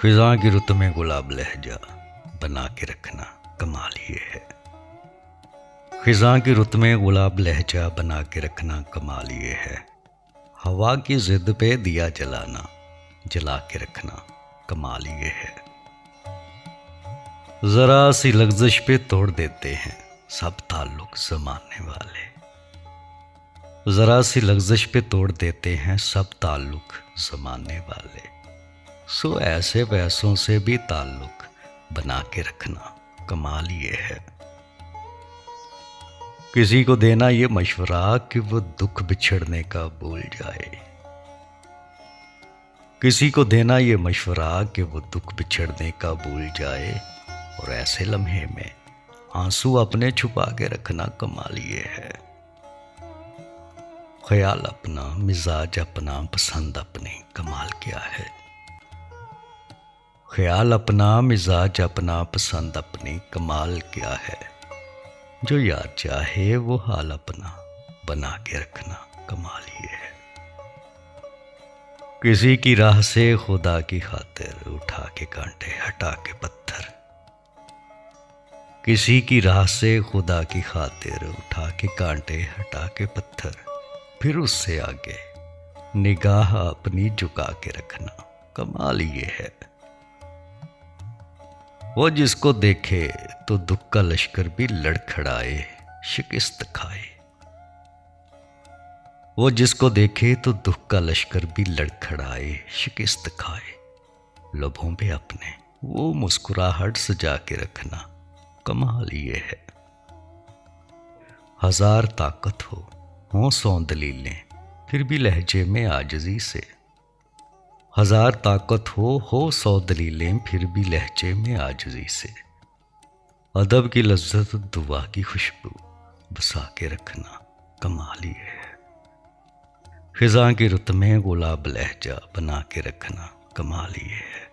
خزاں کی رت میں گلاب لہجہ بنا کے رکھنا کمال یہ ہے۔ خزاں کی رت میں گلاب لہجہ بنا کے رکھنا کمال یہ ہے۔ ہوا کی ضد پہ دیا جلانا جلا کے رکھنا کمال یہ ہے۔ ذرا سی لغزش پہ توڑ دیتے ہیں سب تعلق زمانے والے۔ ذرا سی لغزش پہ توڑ دیتے ہیں سب تعلق زمانے والے۔ سو ایسے پیسوں سے بھی تعلق بنا کے رکھنا کمال یہ ہے۔ کسی کو دینا یہ مشورہ کہ وہ دکھ بچھڑنے کا بھول جائے۔ کسی کو دینا یہ مشورہ کہ وہ دکھ بچھڑنے کا بھول جائے، اور ایسے لمحے میں آنسو اپنے چھپا کے رکھنا کمال یہ ہے۔ خیال اپنا، مزاج اپنا، پسند اپنی، کمال کیا ہے۔ خیال اپنا، مزاج اپنا، پسند اپنی، کمال کیا ہے۔ جو یار چاہے وہ حال اپنا بنا کے رکھنا کمال یہ ہے۔ کسی کی راہ سے خدا کی خاطر اٹھا کے کانٹے ہٹا کے پتھر۔ کسی کی راہ سے خدا کی خاطر اٹھا کے کانٹے ہٹا کے پتھر، پھر اس سے آگے نگاہ اپنی جھکا کے رکھنا کمال یہ ہے۔ وہ جس کو دیکھے تو دکھ کا لشکر بھی لڑکھڑائے شکست کھائے۔ وہ جس کو دیکھے تو دکھ کا لشکر بھی لڑکھڑائے شکست کھائے۔ لبوں پہ اپنے وہ مسکراہٹ سجا کے رکھنا کمال یہ ہے۔ ہزار طاقت ہوں 100 دلیلیں پھر بھی لہجے میں عاجزی سے۔ ہزار طاقت ہو 100 دلیلیں پھر بھی لہجے میں عاجزی سے۔ ادب کی لذت دعا کی خوشبو بسا کے رکھنا کمال یہ ہے۔ خزاں کی رت میں گلاب لہجہ بنا کے رکھنا کمال یہ ہے۔